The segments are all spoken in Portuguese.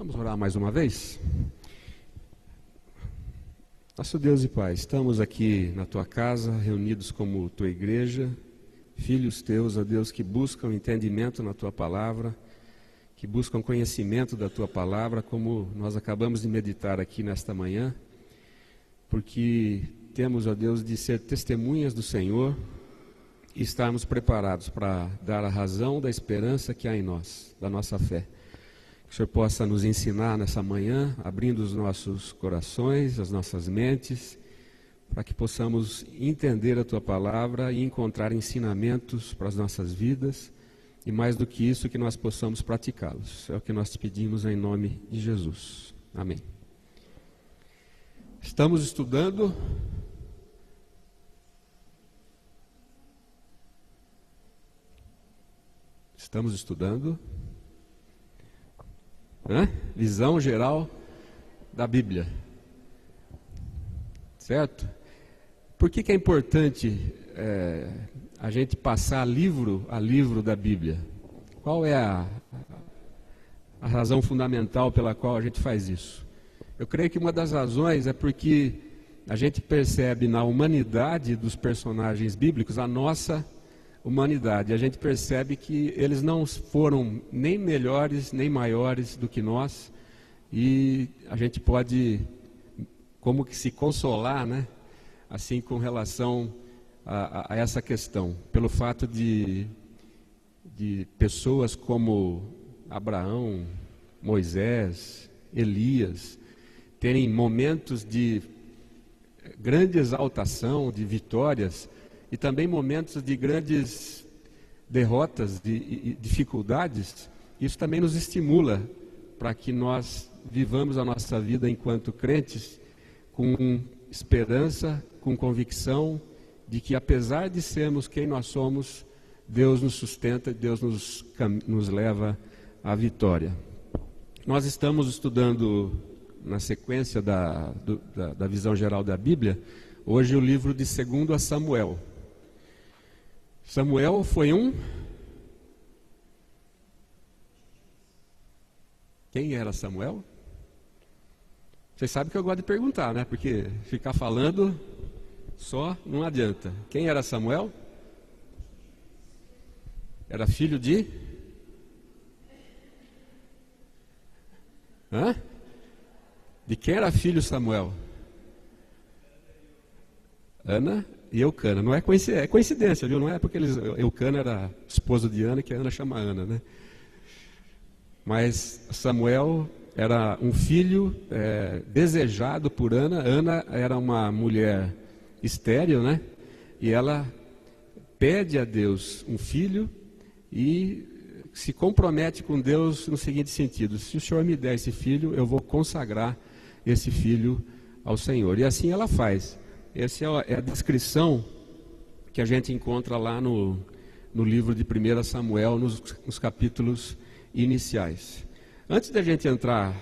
Vamos orar mais uma vez? Nosso Deus e Pai, estamos aqui na Tua casa, reunidos como Tua igreja, filhos Teus, ó Deus, que buscam entendimento na Tua palavra, que buscam conhecimento da Tua palavra, como nós acabamos de meditar aqui nesta manhã, porque temos, ó Deus, de ser testemunhas do Senhor e estarmos preparados para dar a razão da esperança que há em nós, da nossa fé. Que o Senhor possa nos ensinar nessa manhã, abrindo os nossos corações, as nossas mentes, para que possamos entender a Tua palavra e encontrar ensinamentos para as nossas vidas, e mais do que isso, que nós possamos praticá-los. É o que nós te pedimos em nome de Jesus. Amém. Estamos estudando visão geral da Bíblia, certo? Por que é importante a gente passar livro a livro da Bíblia? Qual é a razão fundamental pela qual a gente faz isso? Eu creio que uma das razões é porque a gente percebe na humanidade dos personagens bíblicos a nossa humanidade. A gente percebe que eles não foram nem melhores nem maiores do que nós, e a gente pode como que se consolar, né? Assim, com relação a essa questão, pelo fato de pessoas como Abraão, Moisés, Elias terem momentos de grande exaltação, de vitórias, e também momentos de grandes derrotas e dificuldades. Isso também nos estimula para que nós vivamos a nossa vida enquanto crentes com esperança, com convicção de que, apesar de sermos quem nós somos, Deus nos sustenta, Deus nos leva à vitória. Nós estamos estudando, na sequência da visão geral da Bíblia, hoje o livro de 2 Samuel. Samuel foi Quem era Samuel? Vocês sabem que eu gosto de perguntar, né? Porque ficar falando só não adianta. Quem era Samuel? Era filho de? De quem era filho Samuel? Ana e Eucana. Não é coincidência, viu? Não é porque Eucana era esposo de Ana que a Ana chama Ana, né? Mas Samuel era um filho desejado por Ana. Ana era uma mulher estéril, né? E ela pede a Deus um filho e se compromete com Deus no seguinte sentido: se o Senhor me der esse filho, eu vou consagrar esse filho ao Senhor. E assim ela faz. Essa é a descrição que a gente encontra lá no livro de 1 Samuel, nos capítulos iniciais. Antes da gente entrar,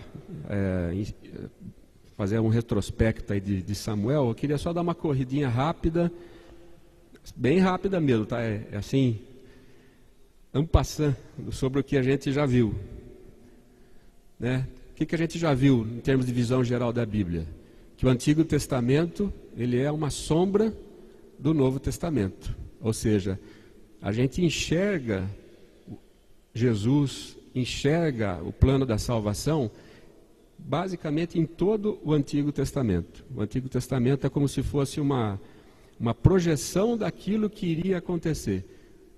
fazer um retrospecto aí de Samuel, eu queria só dar uma corridinha rápida, bem rápida mesmo, tá? É assim, en passant, sobre o que a gente já viu, né? O que a gente já viu em termos de visão geral da Bíblia? Que o Antigo Testamento, ele é uma sombra do Novo Testamento. Ou seja, a gente enxerga Jesus, enxerga o plano da salvação, basicamente em todo o Antigo Testamento. O Antigo Testamento é como se fosse uma projeção daquilo que iria acontecer,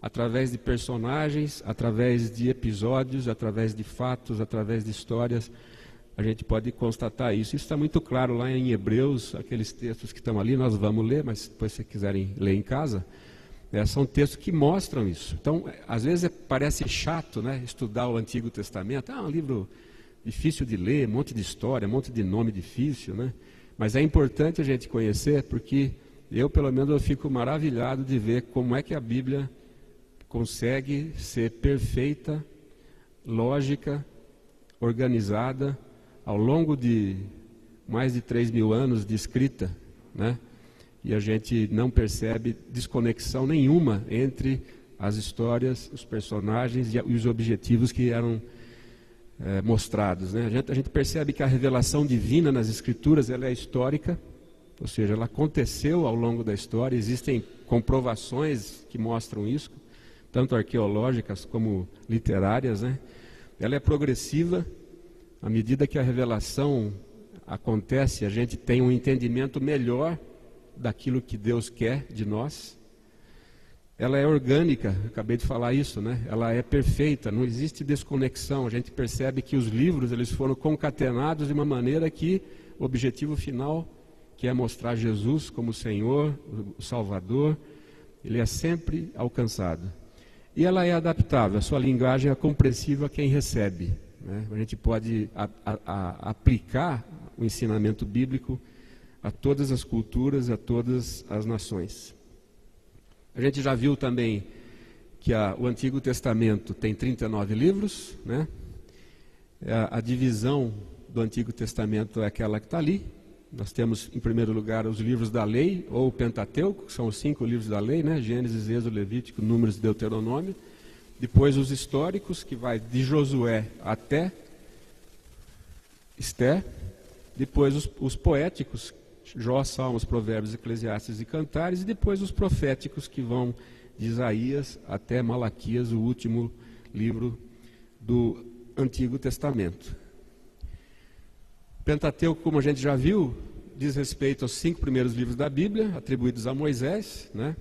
através de personagens, através de episódios, através de fatos, através de histórias. A gente pode constatar isso. Isso está muito claro lá em Hebreus, aqueles textos que estão ali, nós vamos ler, mas depois se quiserem ler em casa, são textos que mostram isso. Então, às vezes parece chato, né, estudar o Antigo Testamento. É um livro difícil de ler, um monte de história, um monte de nome difícil, né? Mas é importante a gente conhecer, porque eu, pelo menos, eu fico maravilhado de ver como é que a Bíblia consegue ser perfeita, lógica, organizada, ao longo de mais de 3.000 anos de escrita, né? E a gente não percebe desconexão nenhuma entre as histórias, os personagens e os objetivos que eram mostrados, né? A gente percebe que a revelação divina nas Escrituras ela é histórica, ou seja, ela aconteceu ao longo da história, existem comprovações que mostram isso, tanto arqueológicas como literárias, né? Ela é progressiva, à medida que a revelação acontece, a gente tem um entendimento melhor daquilo que Deus quer de nós. Ela é orgânica, acabei de falar isso, né? Ela é perfeita, não existe desconexão. A gente percebe que os livros eles foram concatenados de uma maneira que o objetivo final, que é mostrar Jesus como Senhor, o Salvador, ele é sempre alcançado. E ela é adaptável, a sua linguagem é compreensível a quem recebe, né? A gente pode aplicar o ensinamento bíblico a todas as culturas, a todas as nações. A gente já viu também que o Antigo Testamento tem 39 livros, né? A divisão do Antigo Testamento é aquela que está ali. Nós temos, em primeiro lugar, os livros da lei, ou o Pentateuco, que são os 5 livros da lei, né? Gênesis, Êxodo, Levítico, Números e Deuteronômio. Depois os históricos, que vai de Josué até Esther. Depois os poéticos, Jó, Salmos, Provérbios, Eclesiastes e Cantares, e depois os proféticos que vão de Isaías até Malaquias, o último livro do Antigo Testamento. Pentateuco, como a gente já viu, diz respeito aos 5 primeiros livros da Bíblia, atribuídos a Moisés, né?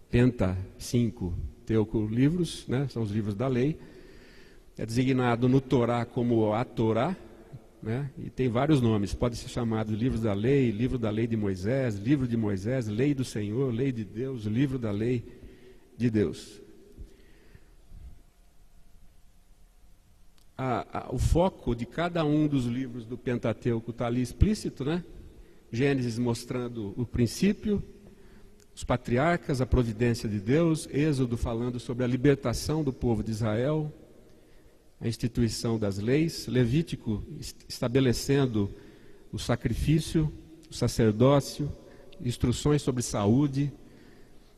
Penta, 5, teuco, livros, né? São os livros da lei. É designado no Torá como a Torá, né? E tem vários nomes, pode ser chamado livro da lei de Moisés, livro de Moisés, lei do Senhor, lei de Deus, livro da lei de Deus. O foco de cada um dos livros do Pentateuco está ali explícito, né? Gênesis mostrando o princípio, os patriarcas, a providência de Deus, Êxodo falando sobre a libertação do povo de Israel, a instituição das leis, Levítico estabelecendo o sacrifício, o sacerdócio, instruções sobre saúde,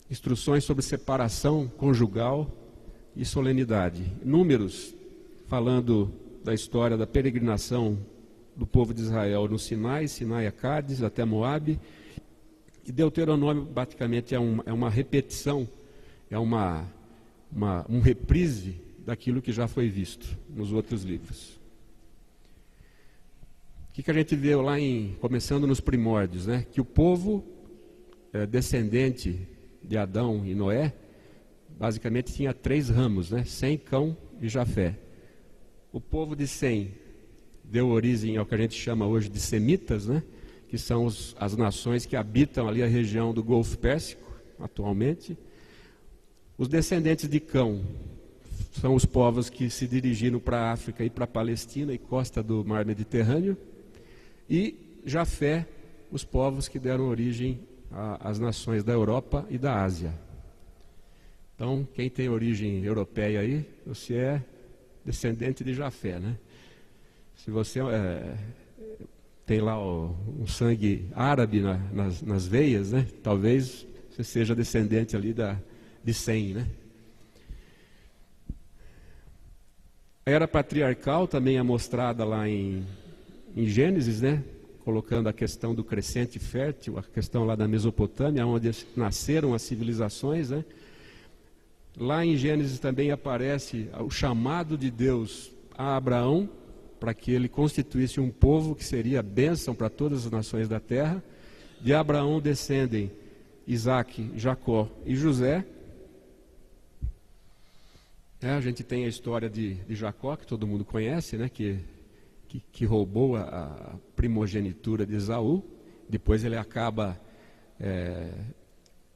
instruções sobre separação conjugal e solenidade. Números falando da história da peregrinação do povo de Israel no Sinai a Cádiz, até Moabe. E Deuteronômio basicamente é uma repetição, é um reprise daquilo que já foi visto nos outros livros. O que a gente vê lá começando nos primórdios, né? Que o povo descendente de Adão e Noé, basicamente tinha 3 ramos, né? Sem, Cão e Jafé. O povo de Sem deu origem ao que a gente chama hoje de semitas, né? Que são as nações que habitam ali a região do Golfo Pérsico, atualmente. Os descendentes de Cão são os povos que se dirigiram para a África e para a Palestina e costa do Mar Mediterrâneo. E Jafé, os povos que deram origem às nações da Europa e da Ásia. Então, quem tem origem europeia aí, você é descendente de Jafé, né? Se você tem lá um sangue árabe nas veias, né? Talvez você seja descendente ali de Sem, né? A era patriarcal também é mostrada lá em Gênesis, né? Colocando a questão do crescente fértil, a questão lá da Mesopotâmia, onde nasceram as civilizações, né? Lá em Gênesis também aparece o chamado de Deus a Abraão, para que ele constituísse um povo que seria bênção para todas as nações da terra. De Abraão descendem Isaac, Jacó e José. A gente tem a história de Jacó, que todo mundo conhece, né? Que roubou a primogenitura de Esaú. Depois ele acaba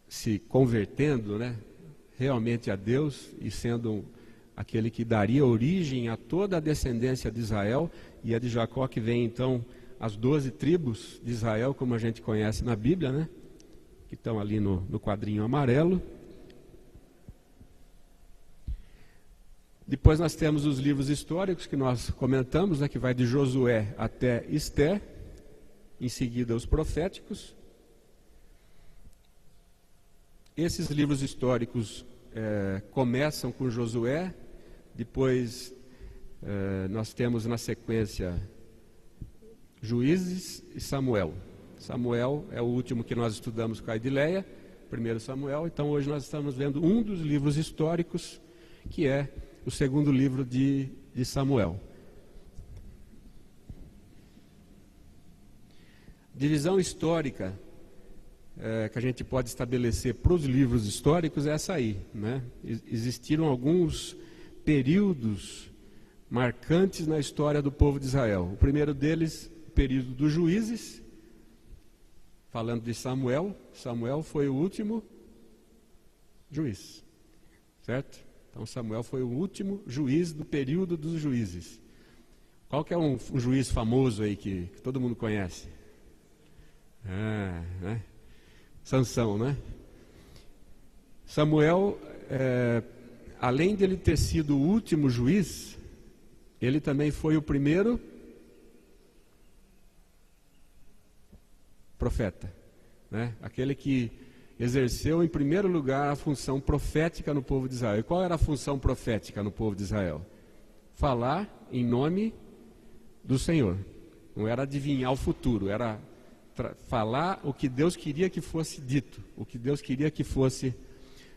se convertendo, né? Realmente a Deus e sendo aquele que daria origem a toda a descendência de Israel, e é de Jacó que vem então as 12 tribos de Israel, como a gente conhece na Bíblia, né? Que estão ali no quadrinho amarelo. Depois nós temos os livros históricos que nós comentamos, né? Que vai de Josué até Esther, em seguida os proféticos. Esses livros históricos começam com Josué, depois nós temos na sequência Juízes e Samuel. Samuel é o último que nós estudamos com a Edileia, 1 Samuel, então hoje nós estamos vendo um dos livros históricos, que é o segundo livro de Samuel. Divisão histórica que a gente pode estabelecer para os livros históricos é essa aí, né? Existiram alguns períodos marcantes na história do povo de Israel. O primeiro deles, o período dos juízes, falando de Samuel. Samuel foi o último juiz, certo? Então Samuel foi o último juiz do período dos juízes. Qual que é um juiz famoso aí que todo mundo conhece? Né? Sansão, né? Samuel, além de ele ter sido o último juiz, ele também foi o primeiro profeta, né? Aquele que exerceu em primeiro lugar a função profética no povo de Israel. E qual era a função profética no povo de Israel? Falar em nome do Senhor. Não era adivinhar o futuro, era falar o que Deus queria que fosse dito, o que Deus queria que fosse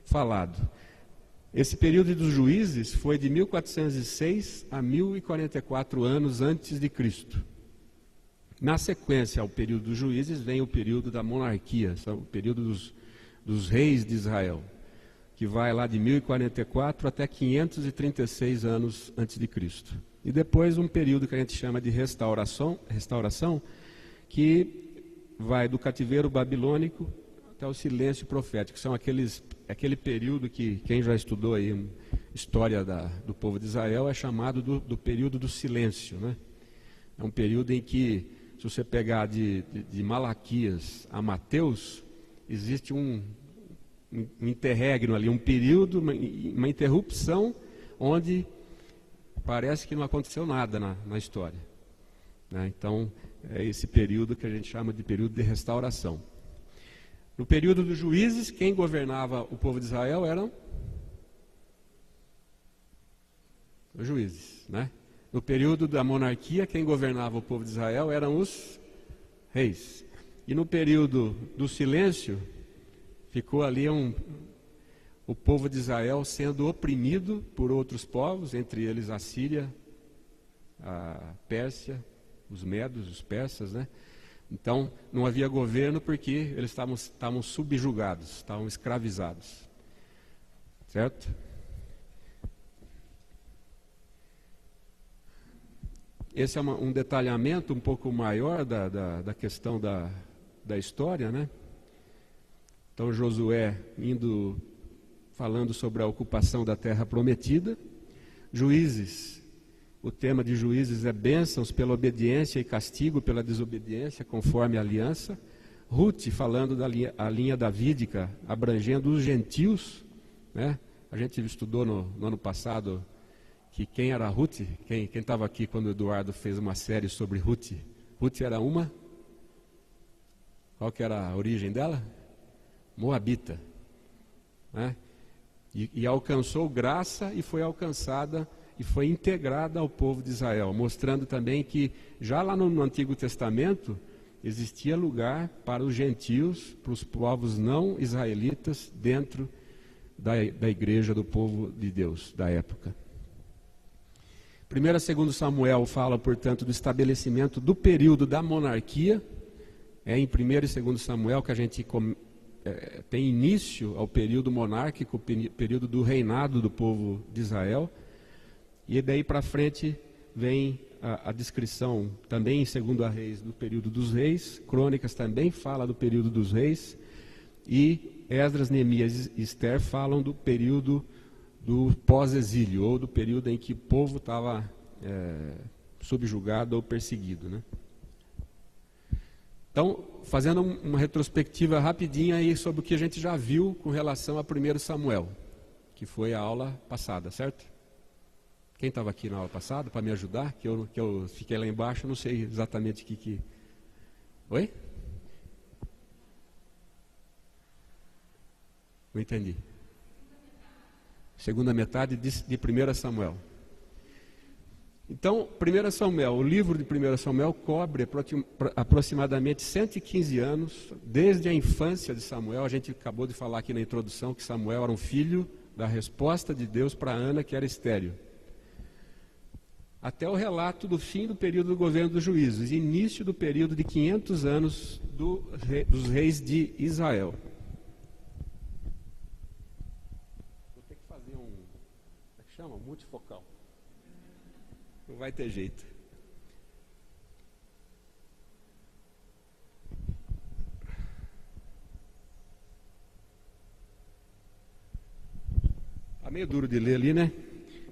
falado. Esse período dos juízes foi de 1406 a 1044 anos antes de Cristo. Na sequência ao período dos juízes vem o período da monarquia, o período dos reis de Israel, que vai lá de 1044 até 536 anos antes de Cristo. E depois um período que a gente chama de restauração, que vai do cativeiro babilônico até o silêncio profético. São aquele período que quem já estudou aí história do povo de Israel é chamado do período do silêncio, né? É um período em que, se você pegar de Malaquias a Mateus, existe um interregno ali, um período, uma interrupção, onde parece que não aconteceu nada na história, né? Então, é esse período que a gente chama de período de restauração. No período dos juízes, quem governava o povo de Israel eram os juízes, né? No período da monarquia, quem governava o povo de Israel eram os reis. E no período do silêncio, ficou ali o povo de Israel sendo oprimido por outros povos, entre eles a Síria, a Pérsia, os medos, os persas, né? Então, não havia governo porque eles estavam subjugados, estavam escravizados, certo? Esse é um detalhamento um pouco maior da questão da história, né? Então, Josué falando sobre a ocupação da terra prometida. Juízes, o tema de Juízes é bênçãos pela obediência e castigo pela desobediência, conforme a aliança. Ruth, falando da linha davídica, abrangendo os gentios, né? A gente estudou no ano passado que quem era Ruth, quem estava aqui quando o Eduardo fez uma série sobre Ruth. Ruth era qual que era a origem dela? Moabita, né? E alcançou graça e foi alcançada e foi integrada ao povo de Israel, mostrando também que já lá no Antigo Testamento existia lugar para os gentios, para os povos não israelitas dentro da igreja do povo de Deus da época. 1 e 2 Samuel fala, portanto, do estabelecimento do período da monarquia. É em 1 e 2 Samuel que a gente tem início ao período monárquico, o período do reinado do povo de Israel. E daí para frente vem a descrição, também em 2 Reis, do período dos reis. Crônicas também fala do período dos reis. E Esdras, Neemias e Esther falam do período do pós-exílio, ou do período em que o povo estava subjugado ou perseguido, né? Então, fazendo uma retrospectiva rapidinha aí sobre o que a gente já viu com relação a 1 Samuel, que foi a aula passada, certo? Quem estava aqui na aula passada para me ajudar, que eu fiquei lá embaixo, não sei exatamente o que... Oi? Não entendi. Segunda metade de 1 Samuel. Então, 1 Samuel, o livro de 1 Samuel cobre aproximadamente 115 anos, desde a infância de Samuel. A gente acabou de falar aqui na introdução que Samuel era um filho da resposta de Deus para Ana, que era estéril. Até o relato do fim do período do governo dos juízes, início do período de 500 anos dos reis de Israel. Vou ter que fazer como é que chama? Multifocal. Não vai ter jeito. Está meio duro de ler ali, né?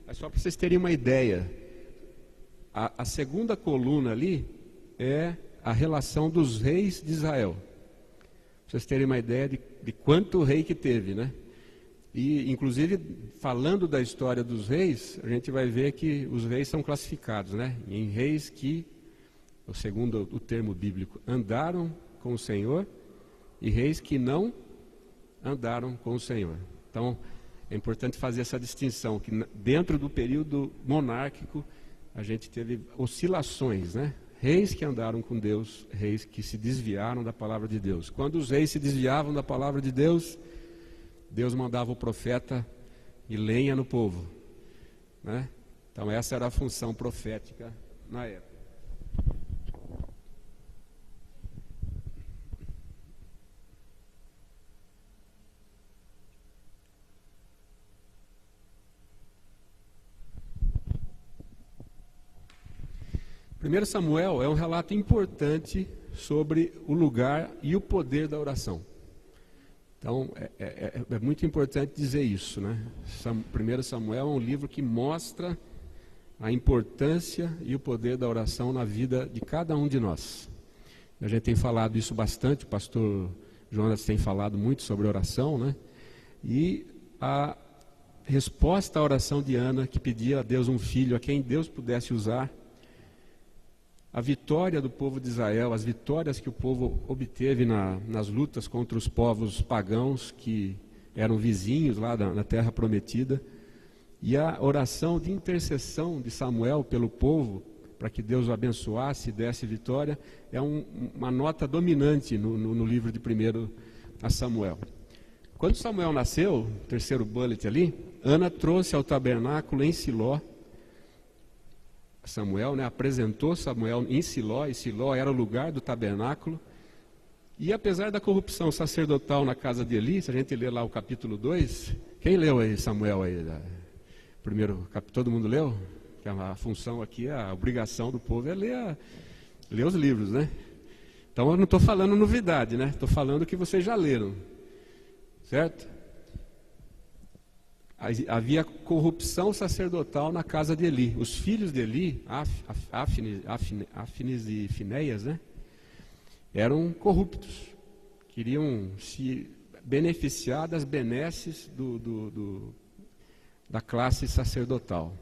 Mas só para vocês terem uma ideia. A segunda coluna ali é a relação dos reis de Israel. Para vocês terem uma ideia de quanto rei que teve, né? E, inclusive, falando da história dos reis, a gente vai ver que os reis são classificados, né? Em reis que, segundo o termo bíblico, andaram com o Senhor, e reis que não andaram com o Senhor. Então, é importante fazer essa distinção, que dentro do período monárquico, a gente teve oscilações, né? Reis que andaram com Deus, reis que se desviaram da palavra de Deus. Quando os reis se desviavam da palavra de Deus, Deus mandava o profeta e lenha no povo, né? Então essa era a função profética na época. Primeiro Samuel é um relato importante sobre o lugar e o poder da oração. Então, é muito importante dizer isso, né? 1 Samuel é um livro que mostra a importância e o poder da oração na vida de cada um de nós. A gente tem falado isso bastante, o pastor Jonas tem falado muito sobre oração, né? E a resposta à oração de Ana, que pedia a Deus um filho a quem Deus pudesse usar, a vitória do povo de Israel, as vitórias que o povo obteve nas lutas contra os povos pagãos que eram vizinhos lá na terra prometida, e a oração de intercessão de Samuel pelo povo, para que Deus o abençoasse e desse vitória, é uma nota dominante no livro de 1 Samuel. Quando Samuel nasceu, terceiro bullet ali, Ana trouxe ao tabernáculo em Siló, Samuel, né, apresentou Samuel em Siló, e Siló era o lugar do tabernáculo, e apesar da corrupção sacerdotal na casa de Eli, se a gente ler lá o capítulo 2, quem leu aí Samuel aí? Primeiro capítulo, todo mundo leu? Que a função aqui, a obrigação do povo é ler os livros, né? Então eu não estou falando novidade, né? Estou falando que vocês já leram, certo? Havia corrupção sacerdotal na casa de Eli. Os filhos de Eli, Áfines e Finéias, né, eram corruptos. Queriam se beneficiar das benesses da classe sacerdotal,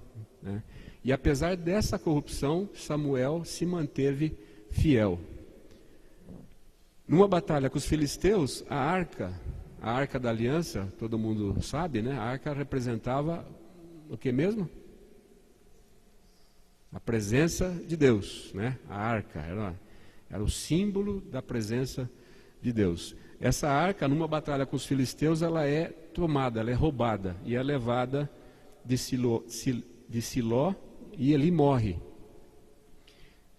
né? E apesar dessa corrupção, Samuel se manteve fiel. Numa batalha com os filisteus, a arca da aliança, todo mundo sabe, né? A arca representava o que mesmo? A presença de Deus, né? A arca era o símbolo da presença de Deus. Essa arca, numa batalha com os filisteus, ela é tomada, ela é roubada e é levada de Siló, e Eli morre.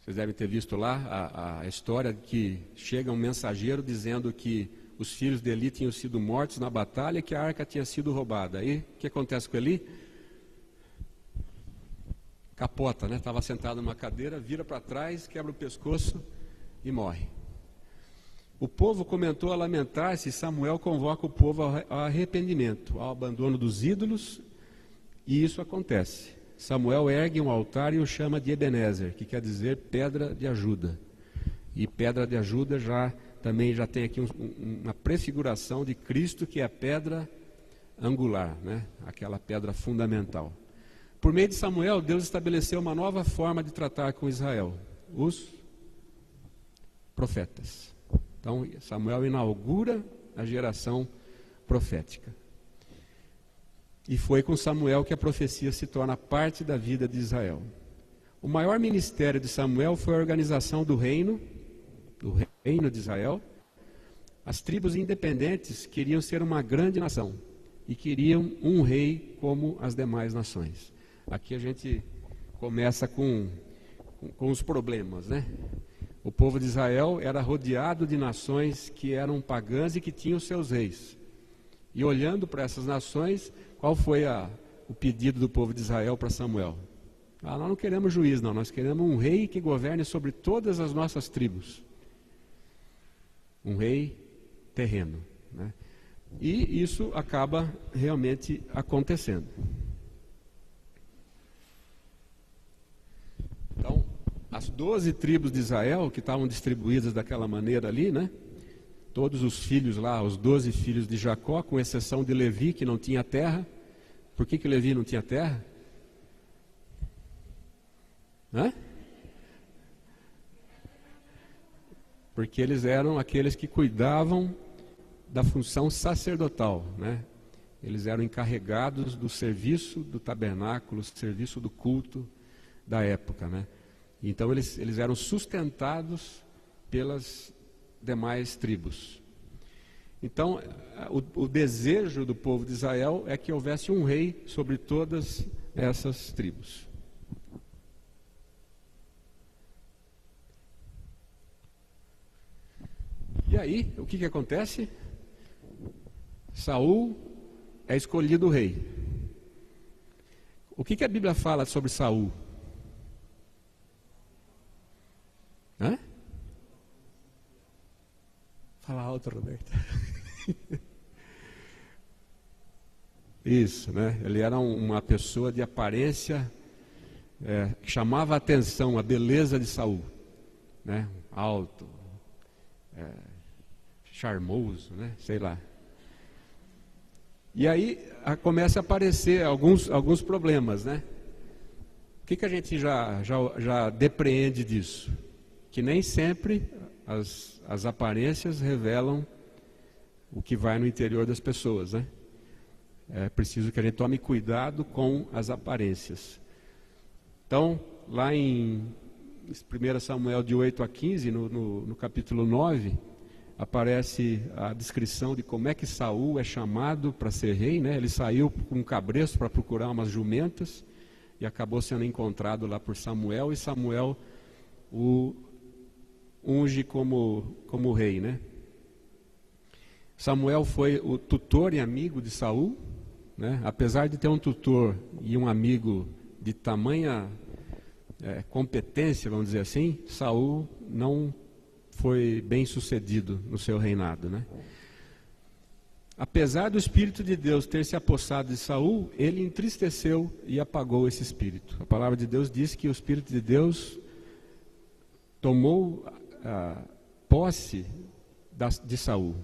Vocês devem ter visto lá a história que chega um mensageiro dizendo que os filhos de Eli tinham sido mortos na batalha e que a arca tinha sido roubada. Aí, o que acontece com Eli? Capota, né? Estava sentado numa cadeira, vira para trás, quebra o pescoço e morre. O povo começou a lamentar-se e Samuel convoca o povo ao arrependimento, ao abandono dos ídolos, e isso acontece. Samuel ergue um altar e o chama de Ebenezer, que quer dizer pedra de ajuda. E pedra de ajuda também já tem aqui uma prefiguração de Cristo, que é a pedra angular, né? Aquela pedra fundamental. Por meio de Samuel, Deus estabeleceu uma nova forma de tratar com Israel, os profetas. Então, Samuel inaugura a geração profética. E foi com Samuel que a profecia se torna parte da vida de Israel. O maior ministério de Samuel foi a organização do reino de Israel. As tribos independentes queriam ser uma grande nação e queriam um rei como as demais nações. Aqui a gente começa com os problemas, né? O povo de Israel era rodeado de nações que eram pagãs e que tinham seus reis. E olhando para essas nações, qual foi o pedido do povo de Israel para Samuel? Nós não queremos juiz, não, nós queremos um rei que governe sobre todas as nossas tribos. Um rei terreno, né? E isso acaba realmente acontecendo. Então, as 12 tribos de Israel, que estavam distribuídas daquela maneira ali, né? Todos os filhos lá, os 12 filhos de Jacó, com exceção de Levi, que não tinha terra. Por que Levi não tinha terra? Porque eles eram aqueles que cuidavam da função sacerdotal, né? Eles eram encarregados do serviço do tabernáculo, serviço do culto da época, né? Então eles eram sustentados pelas demais tribos. Então o desejo do povo de Israel é que houvesse um rei sobre todas essas tribos. E aí, o que acontece? Saul é escolhido rei. O que a Bíblia fala sobre Saul? Fala alto, Roberto. Isso, né? Ele era uma pessoa de aparência que chamava a atenção, a beleza de Saul, né? Alto, charmoso, né? Sei lá. E aí começa a aparecer alguns problemas, né? O que a gente já depreende disso? Que nem sempre as aparências revelam o que vai no interior das pessoas, né? É preciso que a gente tome cuidado com as aparências. Então, lá em 1 Samuel de 8 a 15, no capítulo 9, aparece a descrição de como é que Saul é chamado para ser rei, né? Ele saiu com um cabresto para procurar umas jumentas e acabou sendo encontrado lá por Samuel, e Samuel o unge como rei, né? Samuel foi o tutor e amigo de Saul, né? Apesar de ter um tutor e um amigo de tamanha competência, vamos dizer assim, Saul não foi bem sucedido no seu reinado, né? Apesar do Espírito de Deus ter se apossado de Saul, ele entristeceu e apagou esse Espírito. A palavra de Deus diz que o Espírito de Deus tomou posse de Saul.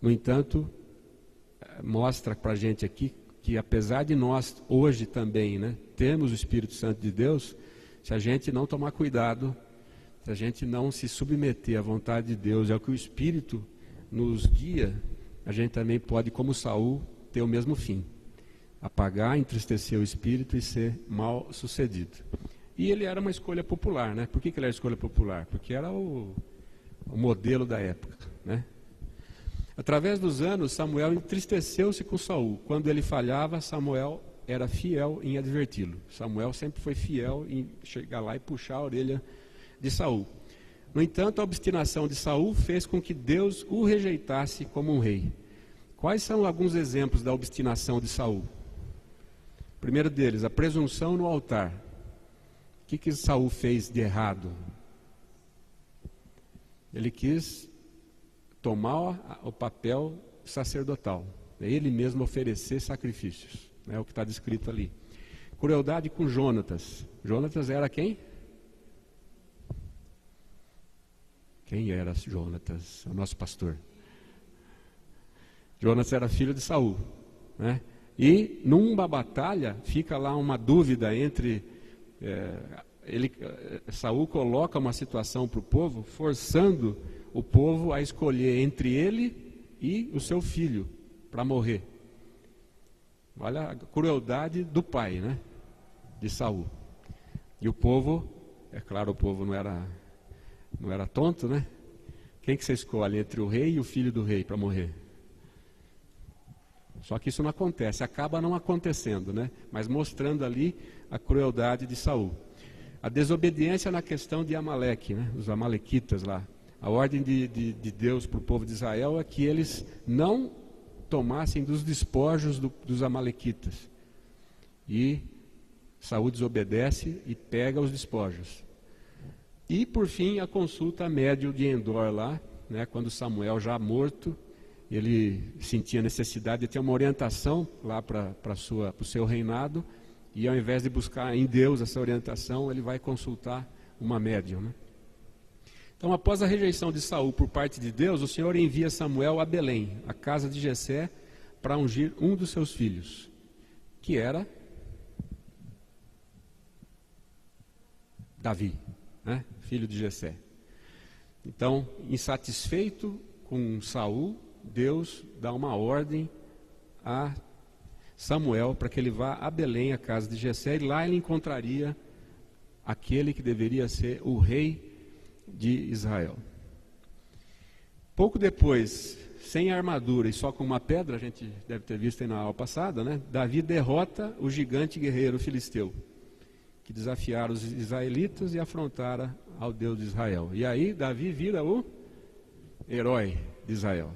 No entanto, mostra para a gente aqui que apesar de nós hoje também, né, termos o Espírito Santo de Deus, se a gente não tomar cuidado, se a gente não se submeter à vontade de Deus, ao que o Espírito nos guia, a gente também pode, como Saul, ter o mesmo fim. Apagar, entristecer o Espírito e ser mal sucedido. E ele era uma escolha popular, né? Por que ele era escolha popular? Porque era o modelo da época, né? Através dos anos, Samuel entristeceu-se com Saul. Quando ele falhava, Samuel era fiel em adverti-lo. Samuel sempre foi fiel em chegar lá e puxar a orelha de Saul. No entanto, a obstinação de Saul fez com que Deus o rejeitasse como um rei. Quais são alguns exemplos da obstinação de Saul? O primeiro deles, a presunção no altar. O que Saul fez de errado? Ele quis tomar o papel sacerdotal, ele mesmo oferecer sacrifícios, é o que está descrito ali. Crueldade com Jonatas. Jonatas era quem? Quem era Jonatas? O nosso pastor. Jonatas era filho de Saul, né? E numa batalha fica lá uma dúvida entre Saul coloca uma situação para o povo, forçando o povo a escolher entre ele e o seu filho para morrer. Olha a crueldade do pai, né, de Saul. E o povo, é claro, o povo não era tonto, né? Quem que você escolhe entre o rei e o filho do rei para morrer? Só que isso não acontece, acaba não acontecendo, né? Mas mostrando ali a crueldade de Saul. A desobediência na questão de Amaleque, né? Os amalequitas lá. A ordem de Deus para o povo de Israel é que eles não tomassem dos despojos dos amalequitas. E Saul desobedece e pega os despojos. E por fim a consulta médio de Endor lá, né? Quando Samuel já morto, ele sentia necessidade de ter uma orientação lá para o seu reinado, e ao invés de buscar em Deus essa orientação, ele vai consultar uma médium, né? Então, após a rejeição de Saul por parte de Deus, o Senhor envia Samuel a Belém, a casa de Jessé, para ungir um dos seus filhos, que era Davi, né? Filho de Jessé. Então, insatisfeito com Saul, Deus dá uma ordem a Samuel para que ele vá a Belém, a casa de Jessé, e lá ele encontraria aquele que deveria ser o rei de Israel. Pouco depois, sem armadura e só com uma pedra, a gente deve ter visto aí na aula passada, né? Davi derrota o gigante guerreiro filisteu, que desafiara os israelitas e afrontara ao Deus de Israel. E aí Davi vira o herói de Israel,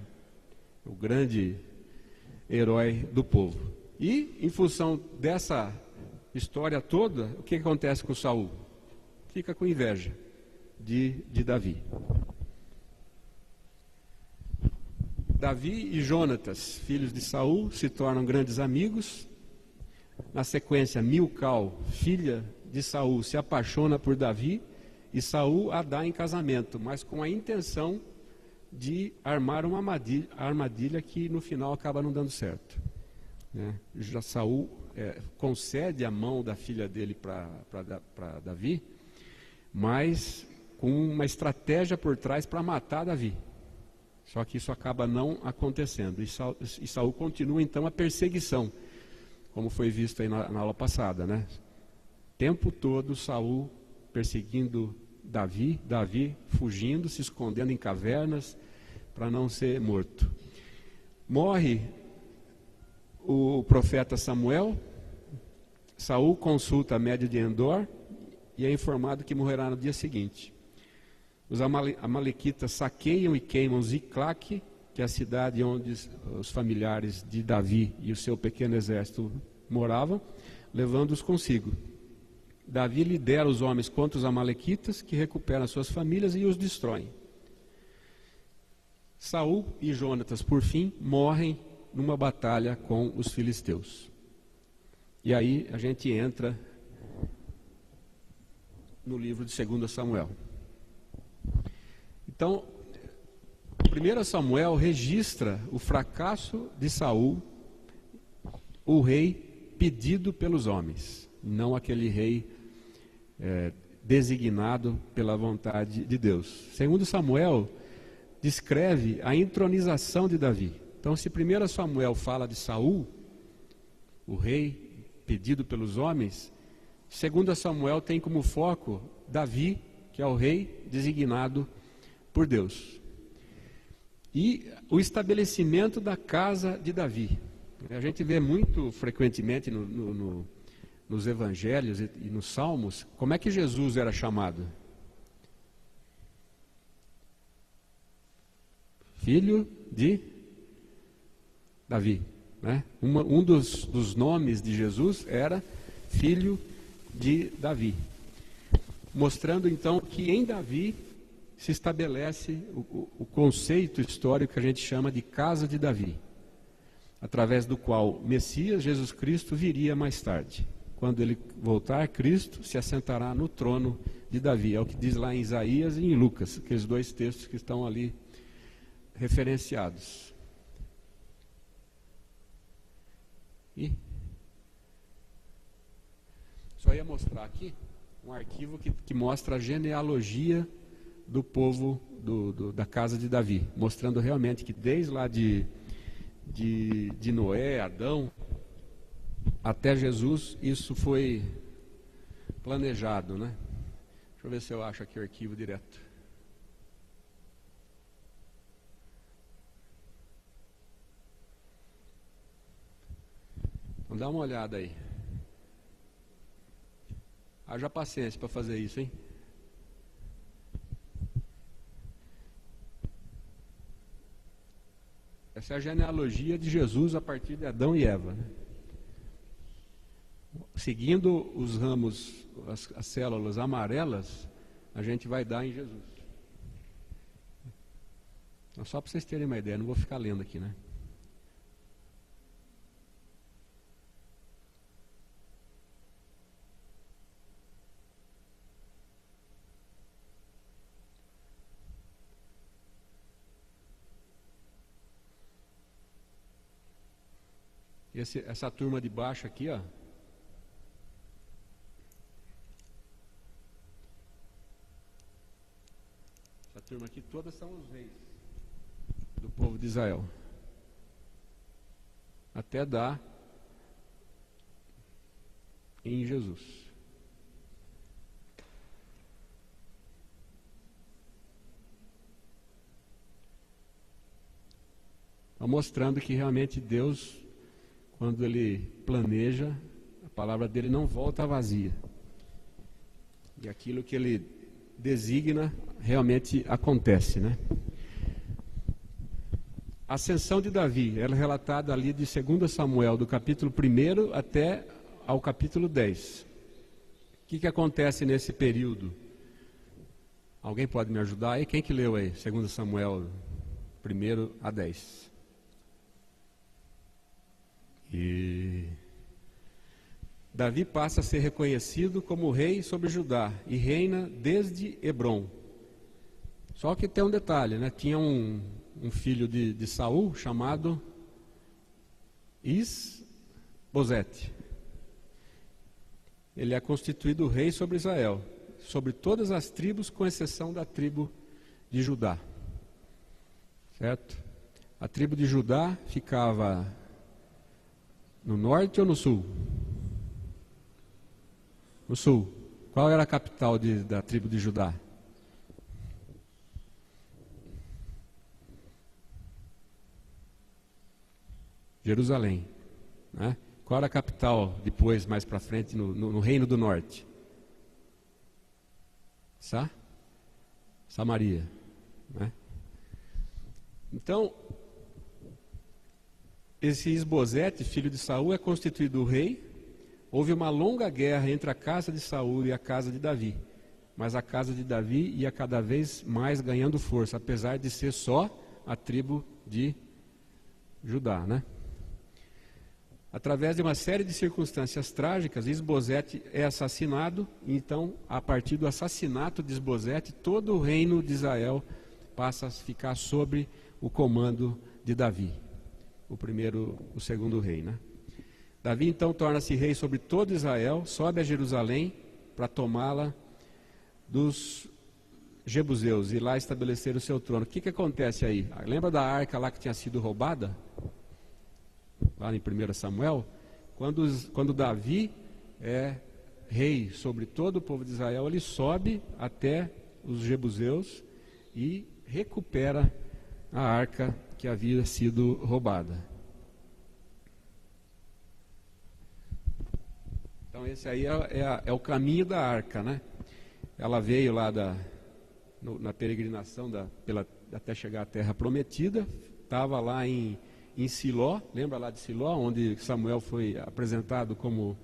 o grande herói do povo. E em função dessa história toda, o que acontece com Saul? Fica com inveja de Davi. Davi e Jonatas, filhos de Saul, se tornam grandes amigos. Na sequência, Milcal, filha de Saul, se apaixona por Davi e Saul a dá em casamento, mas com a intenção de armar uma armadilha que no final acaba não dando certo, né? Já Saul concede a mão da filha dele para Davi, mas com uma estratégia por trás para matar Davi. Só que isso acaba não acontecendo, e Saul continua então a perseguição, como foi visto aí na aula passada, né? O tempo todo Saul perseguindo Davi fugindo, se escondendo em cavernas para não ser morto. Morre o profeta Samuel, Saul consulta a média de Endor e é informado que morrerá no dia seguinte. Os amalequitas saqueiam e queimam Ziclac, que é a cidade onde os familiares de Davi e o seu pequeno exército moravam, levando-os consigo. Davi lidera os homens contra os amalequitas, que recuperam suas famílias e os destroem. Saul e Jonatas, por fim, morrem numa batalha com os filisteus. E aí a gente entra no livro de 2 Samuel. Então, 1 Samuel registra o fracasso de Saul, o rei pedido pelos homens, não aquele rei designado pela vontade de Deus. 2 Samuel descreve a entronização de Davi. Então, se 1 Samuel fala de Saul, o rei pedido pelos homens, 2 Samuel tem como foco Davi, que é o rei designado por Deus. E o estabelecimento da casa de Davi. A gente vê muito frequentemente nos evangelhos e nos salmos, como é que Jesus era chamado? Filho de Davi, né? Um dos nomes de Jesus era filho de Davi, mostrando então que em Davi se estabelece o conceito histórico que a gente chama de casa de Davi, através do qual Messias, Jesus Cristo, viria mais tarde. Quando ele voltar, Cristo se assentará no trono de Davi. É o que diz lá em Isaías e em Lucas, aqueles dois textos que estão ali referenciados. E só ia mostrar aqui um arquivo que mostra a genealogia do povo da casa de Davi, mostrando realmente que desde lá de Noé, Adão, até Jesus, isso foi planejado, né? Deixa eu ver se eu acho aqui o arquivo direto. Então dá uma olhada aí. Haja paciência para fazer isso, hein? Essa é a genealogia de Jesus a partir de Adão e Eva, né? Seguindo os ramos, as células amarelas, a gente vai dar em Jesus. Então, só para vocês terem uma ideia, não vou ficar lendo aqui, né? Essa turma de baixo aqui, ó. Essa turma aqui, todas são os reis do povo de Israel. Até dar em Jesus. Está mostrando que realmente Deus, quando Ele planeja, a palavra dele não volta vazia. E aquilo que Ele designa realmente acontece, né? A ascensão de Davi, ela é relatada ali de 2 Samuel, do capítulo 1 até ao capítulo 10. O que acontece nesse período? Alguém pode me ajudar aí? Quem que leu aí? 2 Samuel 1 a 10. E Davi passa a ser reconhecido como rei sobre Judá e reina desde Hebrom. Só que tem um detalhe, né? Tinha um filho de Saul chamado Isbosete. Ele é constituído rei sobre Israel, sobre todas as tribos, com exceção da tribo de Judá. Certo? A tribo de Judá ficava no norte ou no sul? No sul. Qual era a capital da tribo de Judá? Jerusalém, né? Qual era a capital depois, mais para frente, no Reino do Norte? Samaria, né? Então, esse Isbosete, filho de Saul, é constituído rei. Houve uma longa guerra entre a casa de Saul e a casa de Davi, mas a casa de Davi ia cada vez mais ganhando força, apesar de ser só a tribo de Judá, né? Através de uma série de circunstâncias trágicas, Isbosete é assassinado. Então, a partir do assassinato de Isbosete, todo o reino de Israel passa a ficar sob o comando de Davi, o segundo rei, né? Davi então torna-se rei sobre todo Israel, sobe a Jerusalém para tomá-la dos jebuseus e lá estabelecer o seu trono. O que acontece aí? Lembra da arca lá que tinha sido roubada? Lá em 1 Samuel, quando Davi é rei sobre todo o povo de Israel, ele sobe até os jebuseus e recupera a arca que havia sido roubada. Então esse aí é o caminho da arca, né? Ela veio lá na peregrinação até chegar à terra prometida, estava lá em Siló, lembra lá de Siló, onde Samuel foi apresentado como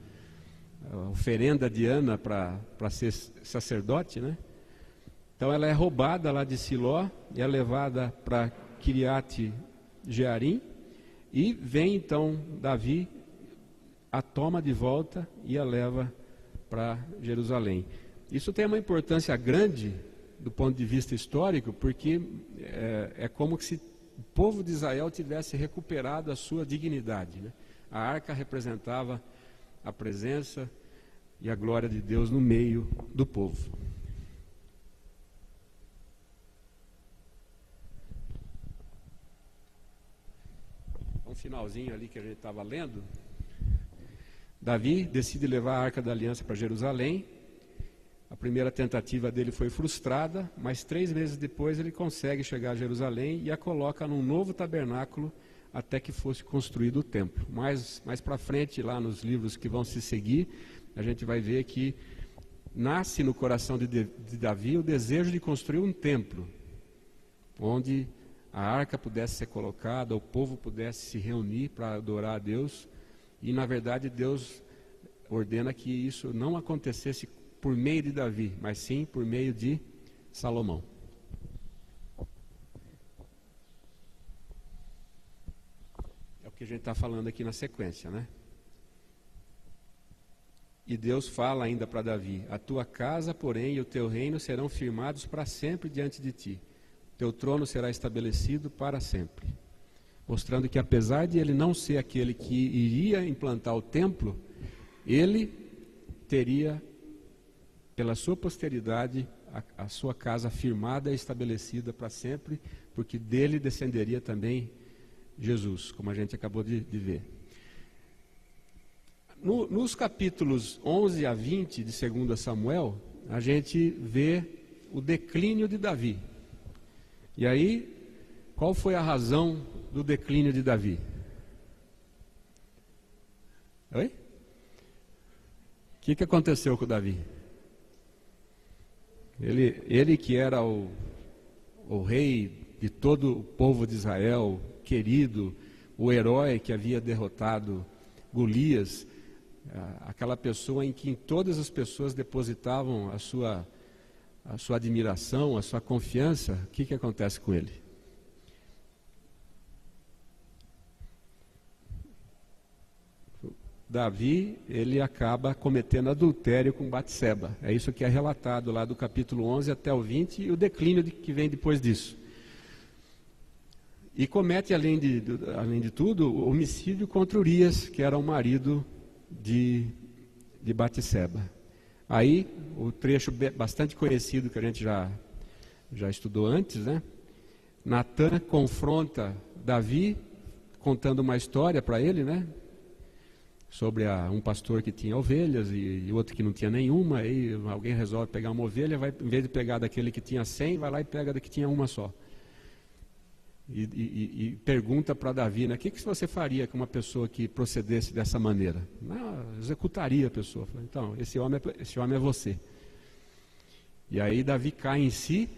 oferenda de Ana para ser sacerdote, né? Então ela é roubada lá de Siló e é levada para Kiriat Jearim, e vem então Davi, a toma de volta e a leva para Jerusalém. Isso tem uma importância grande do ponto de vista histórico, porque é como se o povo de Israel tivesse recuperado a sua dignidade, né? A arca representava a presença e a glória de Deus no meio do povo. Um finalzinho ali que a gente estava lendo. Davi decide levar a arca da aliança para Jerusalém, A primeira tentativa dele foi frustrada, mas 3 meses depois ele consegue chegar a Jerusalém e a coloca num novo tabernáculo até que fosse construído o templo. Mais para frente, lá nos livros que vão se seguir, a gente vai ver que nasce no coração de Davi o desejo de construir um templo, onde a arca pudesse ser colocada, o povo pudesse se reunir para adorar a Deus, e na verdade Deus ordena que isso não acontecesse por meio de Davi, mas sim por meio de Salomão. É o que a gente está falando aqui na sequência, né? E Deus fala ainda para Davi: a tua casa, porém, e o teu reino serão firmados para sempre diante de ti. Teu trono será estabelecido para sempre. Mostrando que apesar de ele não ser aquele que iria implantar o templo, ele teria, pela sua posteridade, a sua casa firmada e estabelecida para sempre, porque dele descenderia também Jesus, como a gente acabou de ver. Nos capítulos 11 a 20 de 2 Samuel, a gente vê o declínio de Davi. E aí, qual foi a razão do declínio de Davi? Oi? O que aconteceu com Davi? Ele que era o rei de todo o povo de Israel, querido, o herói que havia derrotado Golias, aquela pessoa em quem todas as pessoas depositavam a sua admiração, a sua confiança. O que acontece com ele? Davi, ele acaba cometendo adultério com Batseba. É isso que é relatado lá do capítulo 11 até o 20 e o declínio que vem depois disso. E comete, além de tudo, o homicídio contra Urias, que era o marido de Batseba. Aí, o trecho bastante conhecido que a gente já estudou antes, né? Natã confronta Davi, contando uma história para ele, né? Sobre um pastor que tinha ovelhas e outro que não tinha nenhuma. Aí alguém resolve pegar uma ovelha, em vez de pegar daquele que tinha 100, vai lá e pega da que tinha uma só. E pergunta para Davi, né, o que você faria com uma pessoa que procedesse dessa maneira? Não, executaria a pessoa. Falei, então, esse homem é você. E aí Davi cai em si,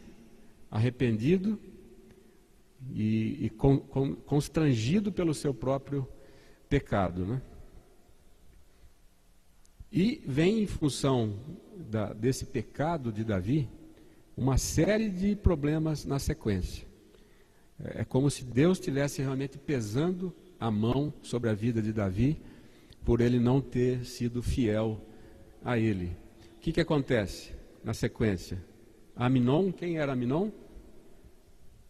arrependido e constrangido pelo seu próprio pecado, né? E vem em função desse pecado de Davi uma série de problemas na sequência. É como se Deus estivesse realmente pesando a mão sobre a vida de Davi, por ele não ter sido fiel a ele. O que acontece na sequência? Aminon, quem era Aminon?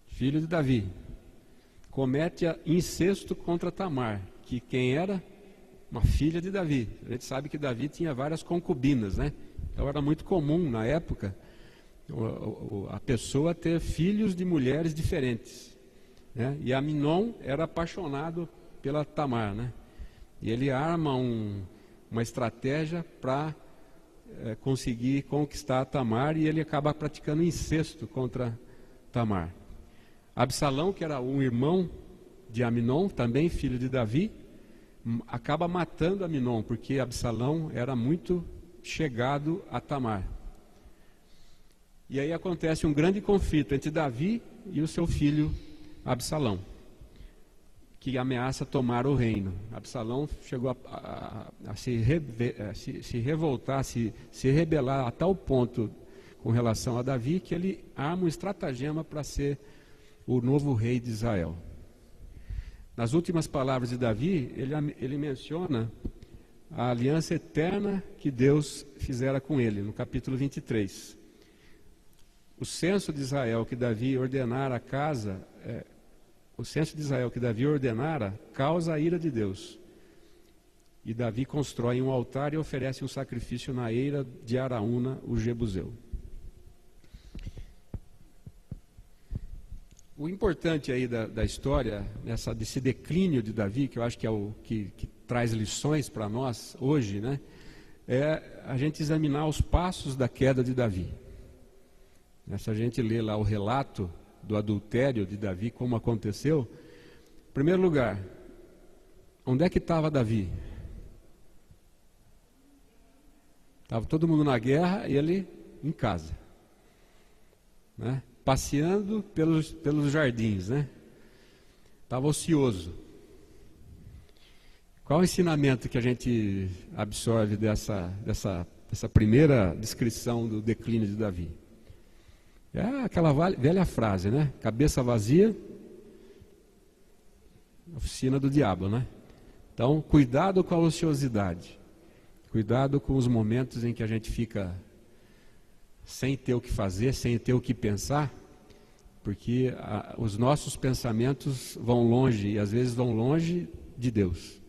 Filho de Davi. Comete incesto contra Tamar, que quem era? Uma filha de Davi. A gente sabe que Davi tinha várias concubinas, né? Então era muito comum na época a pessoa ter filhos de mulheres diferentes, né? E Aminon era apaixonado pela Tamar, né? E ele arma uma estratégia para conseguir conquistar a Tamar, e ele acaba praticando incesto contra Tamar. Absalão, que era um irmão de Aminon, também filho de Davi, acaba matando Aminon, porque Absalão era muito chegado a Tamar. E aí acontece um grande conflito entre Davi e o seu filho Absalão, que ameaça tomar o reino. Absalão chegou a se revoltar, se rebelar a tal ponto com relação a Davi, que ele arma um estratagema para ser o novo rei de Israel. Nas últimas palavras de Davi, ele menciona a aliança eterna que Deus fizera com ele, no capítulo 23. O censo de Israel que Davi ordenara causa a ira de Deus. E Davi constrói um altar e oferece um sacrifício na eira de Araúna, o Jebuseu. O importante aí da história, desse declínio de Davi, que eu acho que é o que traz lições para nós hoje, né? é a gente examinar os passos da queda de Davi. Se a gente lê lá o relato do adultério de Davi, como aconteceu, em primeiro lugar, onde é que estava Davi? Estava todo mundo na guerra e ele em casa, né? Passeando pelos jardins, né? Estava ocioso. Qual o ensinamento que a gente absorve dessa primeira descrição do declínio de Davi? É aquela velha frase, né? Cabeça vazia, oficina do diabo, né? Então, cuidado com a ociosidade. Cuidado com os momentos em que a gente fica sem ter o que fazer, sem ter o que pensar, porque os nossos pensamentos vão longe, e às vezes vão longe de Deus.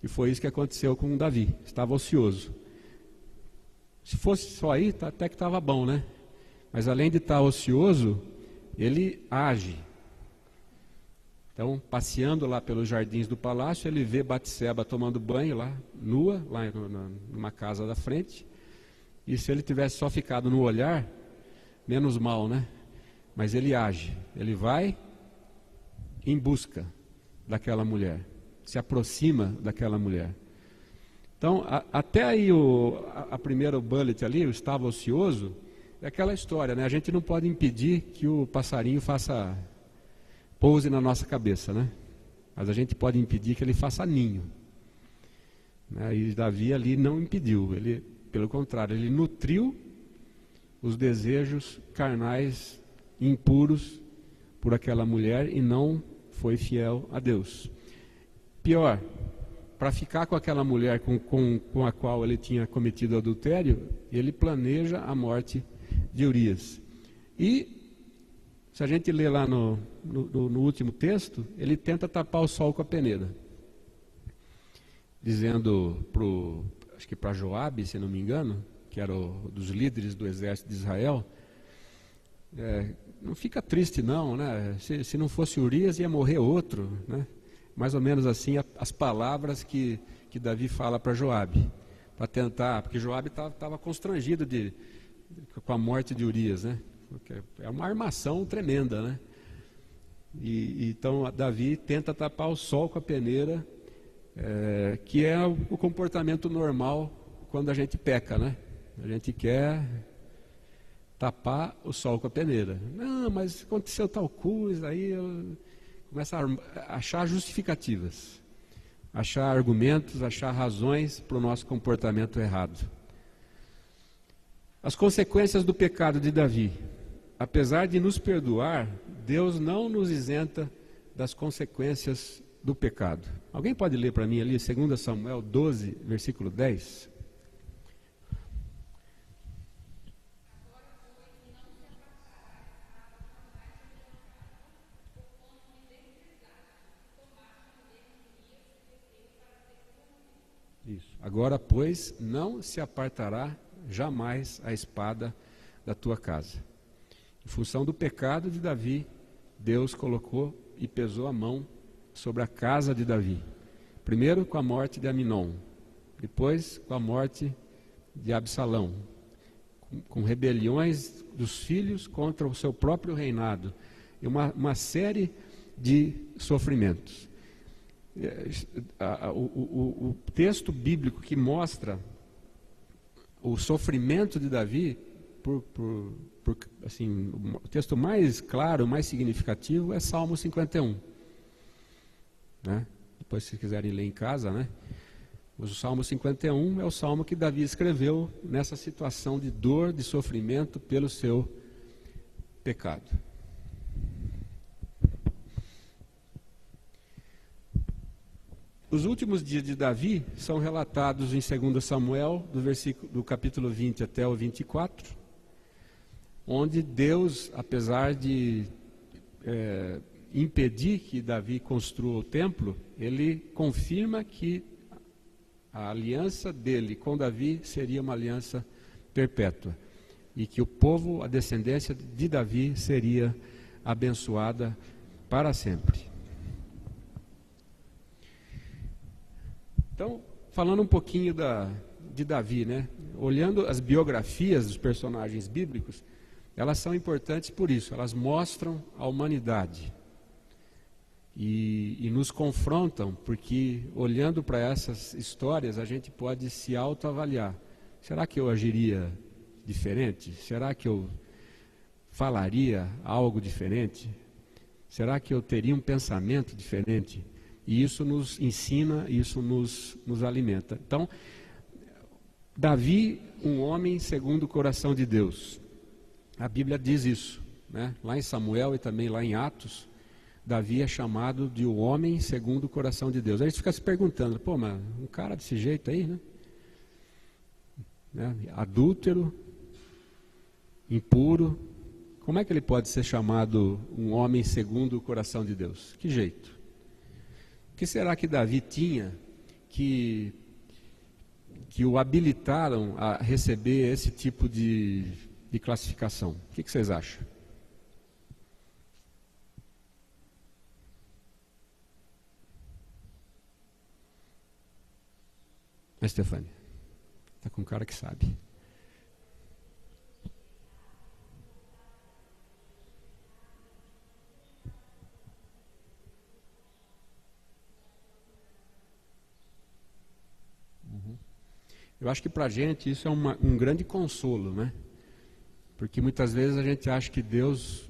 E foi isso que aconteceu com Davi, estava ocioso. Se fosse só aí, até que estava bom, né? Mas além de estar ocioso, ele age. Então, passeando lá pelos jardins do palácio, ele vê Batseba tomando banho lá, nua, lá numa casa da frente. E se ele tivesse só ficado no olhar, menos mal, né? Mas ele age, ele vai em busca daquela mulher, se aproxima daquela mulher. Então, até aí a primeira bullet ali, o estava ocioso, é aquela história, né? A gente não pode impedir que o passarinho pouse na nossa cabeça, né? Mas a gente pode impedir que ele faça ninho, né? E Davi ali não impediu, ele, pelo contrário, ele nutriu os desejos carnais impuros por aquela mulher e não foi fiel a Deus. Pior, para ficar com aquela mulher com a qual ele tinha cometido adultério, ele planeja a morte de Urias. E se a gente lê lá no último texto, ele tenta tapar o sol com a peneira, dizendo acho que para Joabe, se não me engano, que era dos líderes do exército de Israel, não fica triste não, né? Se não fosse Urias ia morrer outro, né? Mais ou menos assim as palavras que Davi fala para Joabe, para tentar, porque Joabe estava constrangido com a morte de Urias, né? Porque é uma armação tremenda, né? Então Davi tenta tapar o sol com a peneira, que é o comportamento normal quando a gente peca, né? A gente quer tapar o sol com a peneira. Não, mas aconteceu tal coisa, aí eu começo a achar justificativas, achar argumentos, achar razões para o nosso comportamento errado. As consequências do pecado de Davi. Apesar de nos perdoar, Deus não nos isenta das consequências do pecado. Alguém pode ler para mim ali, 2 Samuel 12, versículo 10? Isso. Agora, pois, não se apartará jamais a espada da tua casa. Em função do pecado de Davi, Deus colocou e pesou a mão sobre a casa de Davi. Primeiro com a morte de Aminon, depois com a morte de Absalão, com rebeliões dos filhos contra o seu próprio reinado, e uma série de sofrimentos. O texto bíblico que mostra o sofrimento de Davi, assim, o texto mais claro, mais significativo é Salmo 51, né? Depois, se quiserem ler em casa, né? Mas o Salmo 51 é o salmo que Davi escreveu nessa situação de dor, de sofrimento pelo seu pecado. Os últimos dias de Davi são relatados em 2 Samuel, do capítulo 20 até o 24, onde Deus, apesar de impedir que Davi construa o templo, ele confirma que a aliança dele com Davi seria uma aliança perpétua, e que o povo, a descendência de Davi, seria abençoada para sempre. Então, falando um pouquinho de Davi, né? Olhando as biografias dos personagens bíblicos, elas são importantes por isso, elas mostram a humanidade e nos confrontam, porque olhando para essas histórias a gente pode se autoavaliar. Será que eu agiria diferente? Será que eu falaria algo diferente? Será que eu teria um pensamento diferente? E isso nos ensina, isso nos alimenta. Então, Davi, um homem segundo o coração de Deus. A Bíblia diz isso, né? Lá em Samuel e também lá em Atos, Davi é chamado de o homem segundo o coração de Deus. Aí a gente fica se perguntando, pô, mas um cara desse jeito aí, né? Adúltero, impuro, como é que ele pode ser chamado um homem segundo o coração de Deus? Que jeito? O que será que Davi tinha que o habilitaram a receber esse tipo de classificação? O que vocês acham? Estefânia, está com um cara que sabe. Eu acho que para a gente isso é um grande consolo, né? Porque muitas vezes a gente acha que Deus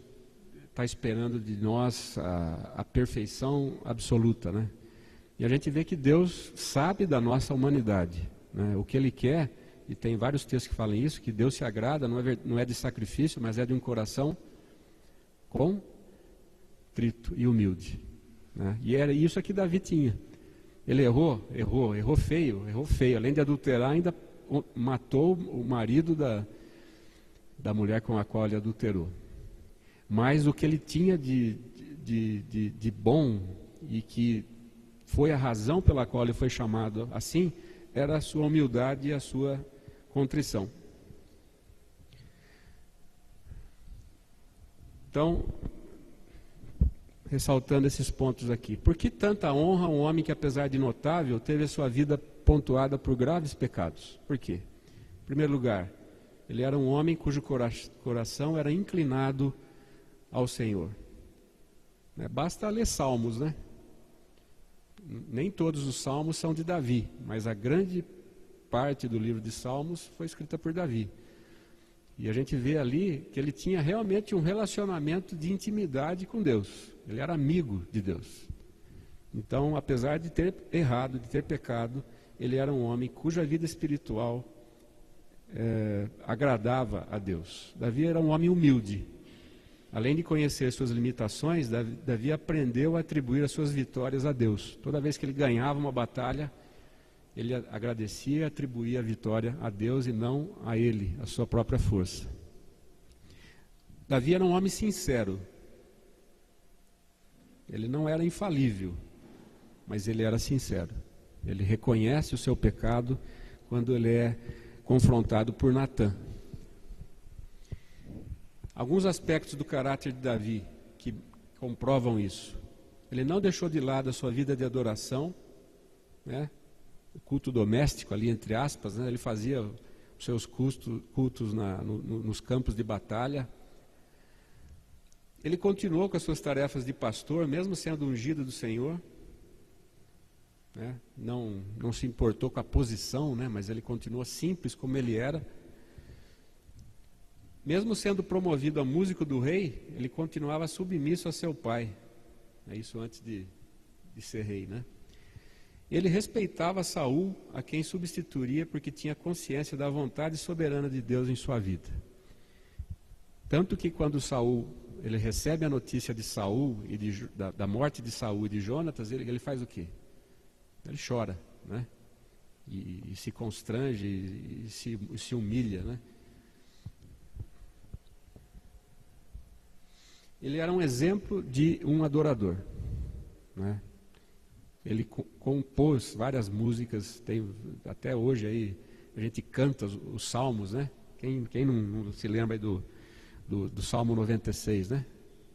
está esperando de nós a perfeição absoluta, né? E a gente vê que Deus sabe da nossa humanidade, né? O que Ele quer, e tem vários textos que falam isso, que Deus se agrada, não é de sacrifício, mas é de um coração contrito e humilde, né? E era isso que Davi tinha. Ele errou feio. Além de adulterar, ainda matou o marido da mulher com a qual ele adulterou. Mas o que ele tinha de bom, e que foi a razão pela qual ele foi chamado assim, era a sua humildade e a sua contrição. Então, ressaltando esses pontos aqui. Por que tanta honra a um homem que, apesar de notável, teve a sua vida pontuada por graves pecados? Por quê? Em primeiro lugar, ele era um homem cujo coração era inclinado ao Senhor. Basta ler Salmos, né? Nem todos os Salmos são de Davi, mas a grande parte do livro de Salmos foi escrita por Davi. E a gente vê ali que ele tinha realmente um relacionamento de intimidade com Deus. Ele era amigo de Deus. Então, apesar de ter errado, de ter pecado, ele era um homem cuja vida espiritual agradava a Deus. Davi era um homem humilde. Além de conhecer suas limitações, Davi aprendeu a atribuir as suas vitórias a Deus. Toda vez que ele ganhava uma batalha, ele agradecia e atribuía a vitória a Deus e não a ele, a sua própria força. Davi era um homem sincero. Ele não era infalível, mas ele era sincero. Ele reconhece o seu pecado quando ele é confrontado por Natã. Alguns aspectos do caráter de Davi que comprovam isso. Ele não deixou de lado a sua vida de adoração, né? O culto doméstico ali, entre aspas, né? Ele fazia os seus cultos nos campos de batalha. Ele continuou com as suas tarefas de pastor, mesmo sendo ungido do Senhor, né? Não se importou com a posição, né? Mas ele continuou simples como ele era. Mesmo sendo promovido a músico do rei, ele continuava submisso a seu pai. É isso antes de ser rei, né? Ele respeitava Saul, a quem substituiria, porque tinha consciência da vontade soberana de Deus em sua vida. Tanto que quando ele recebe a notícia de Saul e da morte de Saul e de Jonatas, ele faz o quê? Ele chora, né? E se constrange e se humilha, né? Ele era um exemplo de um adorador, né? Ele compôs várias músicas, até hoje aí a gente canta os salmos, né? Quem não se lembra aí do Salmo 96, né?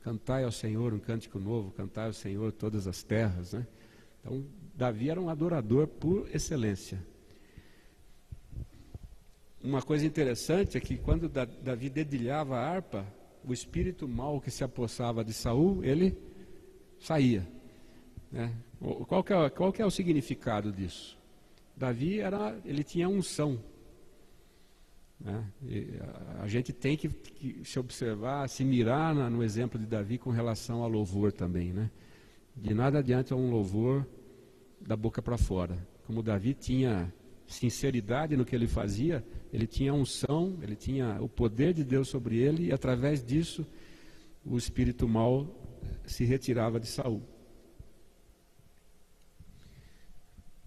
Cantai ao Senhor um cântico novo, cantai ao Senhor todas as terras, né? Então, Davi era um adorador por excelência. uma coisa interessante é que quando Davi dedilhava a harpa, o espírito mau que se apossava de Saul, ele saía, né? Qual que é o significado disso? Davi ele tinha unção, né? A gente tem que se observar, se mirar no exemplo de Davi com relação ao louvor também, né? De nada adianta um louvor da boca para fora. Como Davi tinha sinceridade no que ele fazia, ele tinha unção, ele tinha o poder de Deus sobre ele, e através disso o espírito mau se retirava de Saul.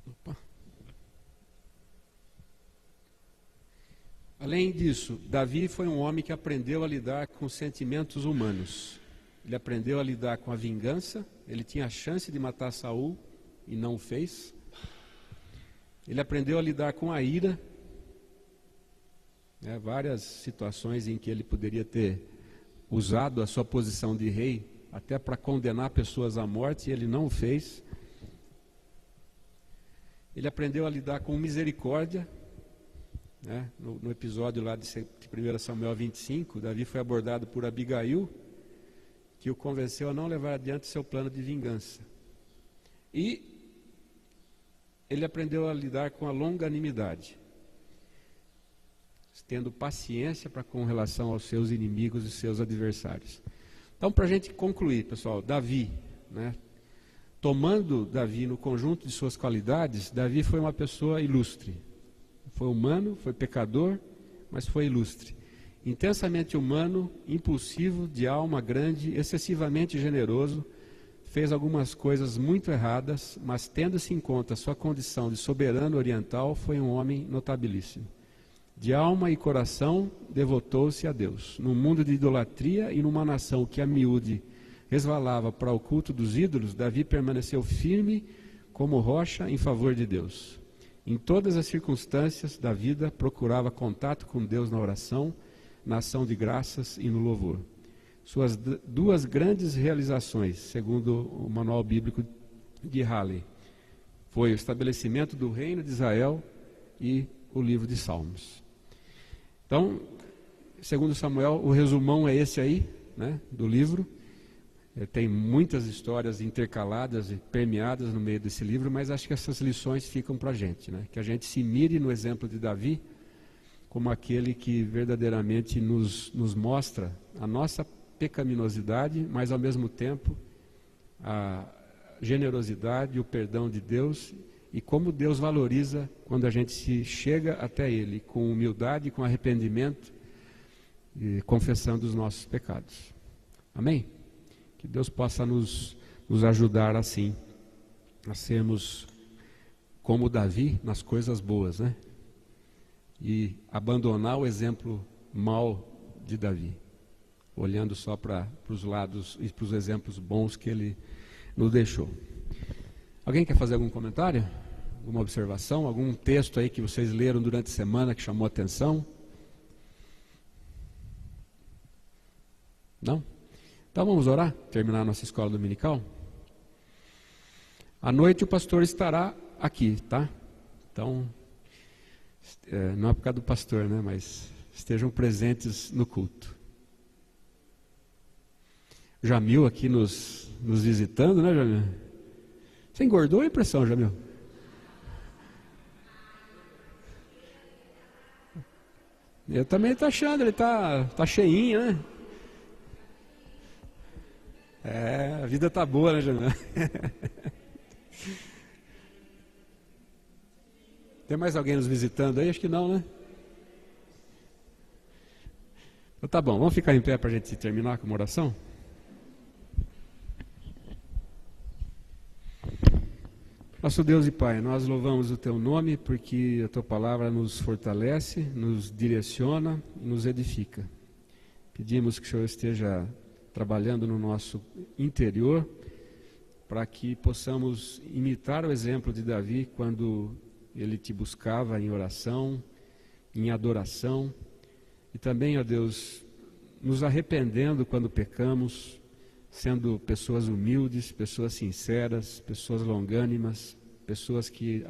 Opa. Além disso, Davi foi um homem que aprendeu a lidar com sentimentos humanos. Ele aprendeu a lidar com a vingança. Ele tinha a chance de matar Saul e não o fez. Ele aprendeu a lidar com a ira, né? Várias situações em que ele poderia ter usado a sua posição de rei até para condenar pessoas à morte, e ele não o fez. Ele aprendeu a lidar com misericórdia, né? No episódio lá de 1 Samuel 25, Davi foi abordado por Abigail, que o convenceu a não levar adiante seu plano de vingança. E ele aprendeu a lidar com a longanimidade, tendo paciência com relação aos seus inimigos e seus adversários. Então, para a gente concluir, pessoal, Davi, né? Tomando Davi no conjunto de suas qualidades, Davi foi uma pessoa ilustre. Foi humano, foi pecador, mas foi ilustre. Intensamente humano, impulsivo, de alma grande, excessivamente generoso, fez algumas coisas muito erradas, mas tendo-se em conta sua condição de soberano oriental, foi um homem notabilíssimo. De alma e coração, devotou-se a Deus. Num mundo de idolatria e numa nação que a miúde resvalava para o culto dos ídolos, Davi permaneceu firme como rocha em favor de Deus. Em todas as circunstâncias da vida, procurava contato com Deus na oração, na ação de graças e no louvor. Suas duas grandes realizações, segundo o Manual Bíblico de Halley, foi o estabelecimento do reino de Israel e o livro de Salmos. Então, segundo Samuel, o resumão é esse aí, né, do livro. Tem muitas histórias intercaladas e permeadas no meio desse livro, mas acho que essas lições ficam para a gente, né? Que a gente se mire no exemplo de Davi como aquele que verdadeiramente nos mostra a nossa pecaminosidade, mas ao mesmo tempo a generosidade e o perdão de Deus, e como Deus valoriza quando a gente se chega até Ele com humildade, com arrependimento e confessando os nossos pecados. Amém? Que Deus possa nos ajudar assim, a sermos como Davi nas coisas boas, né? E abandonar o exemplo mau de Davi, olhando só para os lados e para os exemplos bons que ele nos deixou. Alguém quer fazer algum comentário? Alguma observação? Algum texto aí que vocês leram durante a semana que chamou a atenção? Não? Então vamos orar, terminar a nossa escola dominical. À noite o pastor estará aqui, tá? Então, não é por causa do pastor, né? Mas estejam presentes no culto. Jamil aqui nos visitando, né, Jamil? Você engordou a impressão, Jamil? Eu também estou achando, ele tá cheinho, né? A vida tá boa, né, Jamil? Tem mais alguém nos visitando aí? Acho que não, né? Então tá bom, vamos ficar em pé para a gente terminar com uma oração? Nosso Deus e Pai, nós louvamos o Teu nome porque a Tua palavra nos fortalece, nos direciona, nos edifica. Pedimos que o Senhor esteja trabalhando no nosso interior para que possamos imitar o exemplo de Davi quando ele Te buscava em oração, em adoração, e também, ó Deus, nos arrependendo quando pecamos, sendo pessoas humildes, pessoas sinceras, pessoas longânimas, pessoas que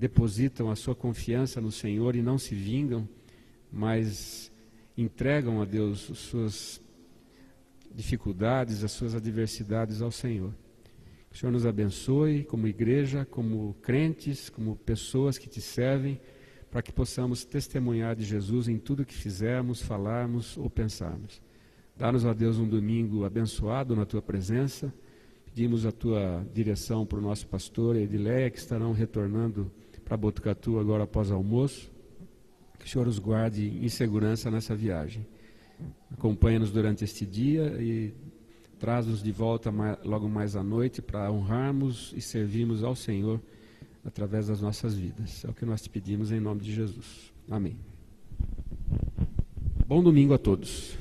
depositam a sua confiança no Senhor e não se vingam, mas entregam a Deus as suas dificuldades, as suas adversidades ao Senhor. Que o Senhor nos abençoe como igreja, como crentes, como pessoas que te servem, para que possamos testemunhar de Jesus em tudo que fizermos, falarmos ou pensarmos. Dá-nos, ó Deus, um domingo abençoado na Tua presença. Pedimos a Tua direção para o nosso pastor e Edileia, que estarão retornando para Botucatu agora após almoço. Que o Senhor os guarde em segurança nessa viagem. Acompanha-nos durante este dia e traz-nos de volta logo mais à noite para honrarmos e servirmos ao Senhor através das nossas vidas. É o que nós te pedimos em nome de Jesus. Amém. Bom domingo a todos.